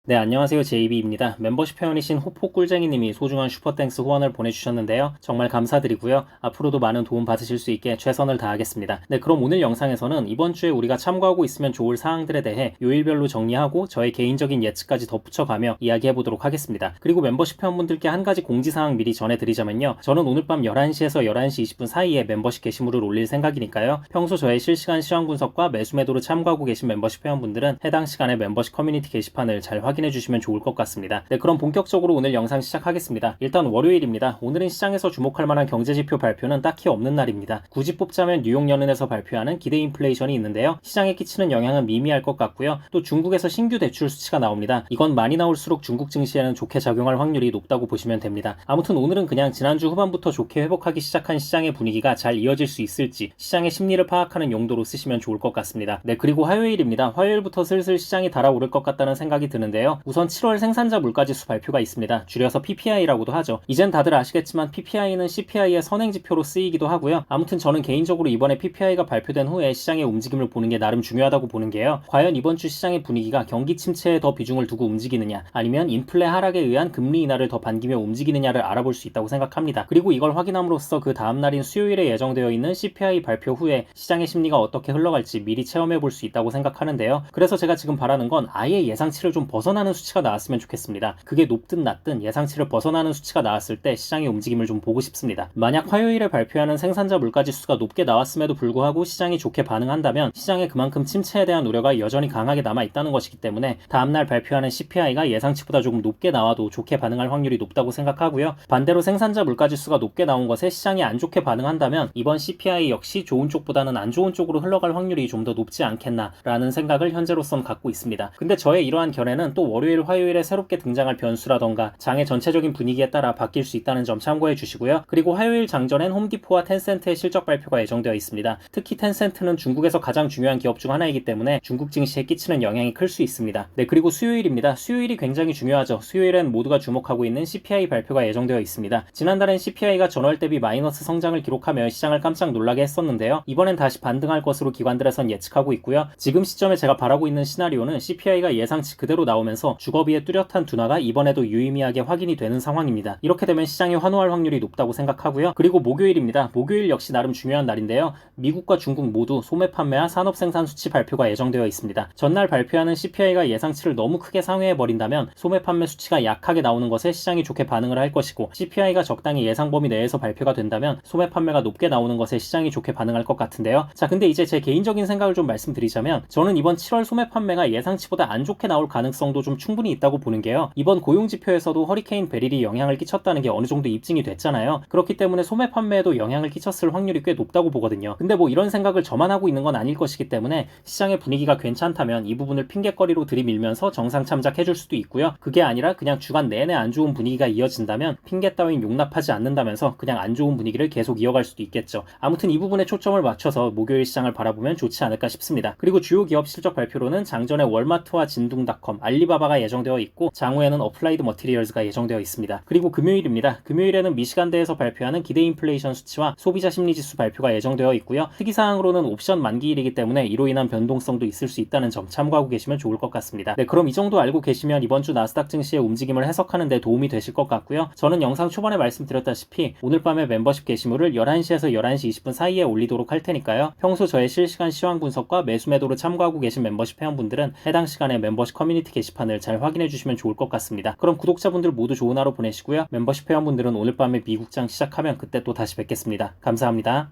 네, 안녕하세요. JB입니다. 멤버십 회원이신 호포 꿀쟁이님이 소중한 슈퍼땡스 후원을 보내주셨는데요. 정말 감사드리고요. 앞으로도 많은 도움 받으실 수 있게 최선을 다하겠습니다. 네, 그럼 오늘 영상에서는 이번 주에 우리가 참고하고 있으면 좋을 사항들에 대해 요일별로 정리하고 저의 개인적인 예측까지 덧붙여가며 이야기해보도록 하겠습니다. 그리고 멤버십 회원분들께 한 가지 공지사항 미리 전해드리자면요. 저는 오늘 밤 11시에서 11시 20분 사이에 멤버십 게시물을 올릴 생각이니까요. 평소 저의 실시간 시황 분석과 매수 매도를 참고하고 계신 멤버십 회원분들은 해당 시간에 멤버십 커뮤니티 게시판을 잘 확인해 주시면 좋을 것 같습니다. 네, 그럼 본격적으로 오늘 영상 시작하겠습니다. 일단 월요일입니다. 오늘은 시장에서 주목할 만한 경제지표 발표는 딱히 없는 날입니다. 굳이 뽑자면 뉴욕 연은에서 발표하는 기대 인플레이션이 있는데요. 시장에 끼치는 영향은 미미할 것 같고요. 또 중국에서 신규 대출 수치가 나옵니다. 이건 많이 나올수록 중국 증시에는 좋게 작용할 확률이 높다고 보시면 됩니다. 아무튼 오늘은 그냥 지난주 후반부터 좋게 회복하기 시작한 시장의 분위기가 잘 이어질 수 있을지 시장의 심리를 파악하는 용도로 쓰시면 좋을 것 같습니다. 네, 그리고 화요일입니다. 화요일부터 슬슬 시장이 달아오를 것 같다는 생각이 드는데요. 우선 7월 생산자 물가지수 발표가 있습니다. 줄여서 PPI라고도 하죠. 이젠 다들 아시겠지만 PPI는 CPI의 선행지표로 쓰이기도 하고요. 아무튼 저는 개인적으로 이번에 PPI가 발표된 후에 시장의 움직임을 보는 게 나름 중요하다고 보는 게요. 과연 이번 주 시장의 분위기가 경기 침체에 더 비중을 두고 움직이느냐, 아니면 인플레 하락에 의한 금리 인하를 더 반기며 움직이느냐를 알아볼 수 있다고 생각합니다. 그리고 이걸 확인함으로써 그 다음 날인 수요일에 예정되어 있는 CPI 발표 후에 시장의 심리가 어떻게 흘러갈지 미리 체험해 볼 수 있다고 생각하는데요. 그래서 제가 지금 바라는 건 아예 예상치를 좀 벗어나는 수치가 나왔으면 좋겠습니다. 그게 높든 낮든 예상치를 벗어나는 수치가 나왔을 때 시장의 움직임을 좀 보고 싶습니다. 만약 화요일에 발표하는 생산자 물가지수가 높게 나왔음에도 불구하고 시장이 좋게 반응한다면 시장에 그만큼 침체에 대한 우려가 여전히 강하게 남아있다는 것이기 때문에 다음날 발표하는 CPI가 예상치보다 조금 높게 나와도 좋게 반응할 확률이 높다고 생각하고요. 반대로 생산자 물가지수가 높게 나온 것에 시장이 안 좋게 반응한다면 이번 CPI 역시 좋은 쪽보다는 안 좋은 쪽으로 흘러갈 확률이 좀 더 높지 않겠나라는 생각을 현재로선 갖고 있습니다. 근데 저의 이러한 견해는 또 월요일, 화요일에 새롭게 등장할 변수라던가 장의 전체적인 분위기에 따라 바뀔 수 있다는 점 참고해 주시고요. 그리고 화요일 장전엔 홈디포와 텐센트의 실적 발표가 예정되어 있습니다. 특히 텐센트는 중국에서 가장 중요한 기업 중 하나이기 때문에 중국 증시에 끼치는 영향이 클 수 있습니다. 네, 그리고 수요일입니다. 수요일이 굉장히 중요하죠. 수요일엔 모두가 주목하고 있는 CPI 발표가 예정되어 있습니다. 지난달엔 CPI가 전월 대비 마이너스 성장을 기록하며 시장을 깜짝 놀라게 했었는데요. 이번엔 다시 반등할 것으로 기관들에선 예측하고 있고요. 지금 시점에 제가 바라고 있는 시나리오는 CPI가 예상치 그대로 나오면서 주거비의 뚜렷한 둔화가 이번에도 유의미하게 확인이 되는 상황입니다. 이렇게 되면 시장이 환호할 확률이 높다고 생각하고요. 그리고 목요일입니다. 목요일 역시 나름 중요한 날인데요. 미국과 중국 모두 소매 판매와 산업 생산 수치 발표가 예정되어 있습니다. 전날 발표하는 CPI가 예상치를 너무 크게 상회해버린다면 소매 판매 수치가 약하게 나오는 것에 시장이 좋게 반응을 할 것이고 CPI가 적당히 예상 범위 내에서 발표가 된다면 소매 판매가 높게 나오는 것에 시장이 좋게 반응할 것 같은데요. 자, 근데 이제 제 개인적인 생각을 좀 말씀드리자면 저는 이번 7월 소매 판매가 예상치보다 안 좋게 나올 가능성도 좀 충분히 있다고 보는 게요. 이번 고용지표에서도 허리케인 베릴이 영향을 끼쳤다는 게 어느 정도 입증이 됐잖아요. 그렇기 때문에 소매 판매에도 영향을 끼쳤을 확률이 꽤 높다고 보거든요. 근데 뭐 이런 생각을 저만 하고 있는 건 아닐 것이기 때문에 시장의 분위기가 괜찮다면 이 부분을 핑계거리로 들이밀면서 정상 참작해줄 수도 있고요. 그게 아니라 그냥 주간 내내 안 좋은 분위기가 이어진다면 핑계 따윈 용납하지 않는다면서 그냥 안 좋은 분위기를 계속 이어갈 수도 있겠죠. 아무튼 이 부분에 초점을 맞춰서 목요일 시장을 바라보면 좋지 않을까 싶습니다. 그리고 주요 기업 실적 발표로는 장전에 월마트와 진둥닷컴, 알리바바가 예정되어 있고 장후에는 어플라이드 머티리얼즈가 예정되어 있습니다. 그리고 금요일입니다. 금요일에는 미시간대에서 발표하는 기대 인플레이션 수치와 소비자 심리지수 발표가 예정되어 있고요. 특이사항으로는 옵션 만기일이기 때문에 이로 인한 변동성도 있을 수 있다는 점 참고하고 계시면 좋을 것 같습니다. 네, 그럼 이 정도 알고 계시면 이번 주 나스닥 증시의 움직임을 해석하는 데 도움이 되실 것 같고요. 저는 영상 초반에 말씀드렸다시피 오늘 밤에 멤버십 게시물을 11시에서 11시 20분 사이에 올리도록 할 테니까요. 평소 저의 실시간 시황 분석과 매수 매도를 참고하고 계신 멤버십 회원분들은 해당 시간에 멤버십 커뮤니티 게시판을 잘 확인해 주시면 좋을 것 같습니다. 그럼 구독자분들 모두 좋은 하루 보내시고요. 멤버십 회원분들은 오늘 밤에 미국장 시작하면 그때 또 다시 뵙겠습니다. 감사합니다.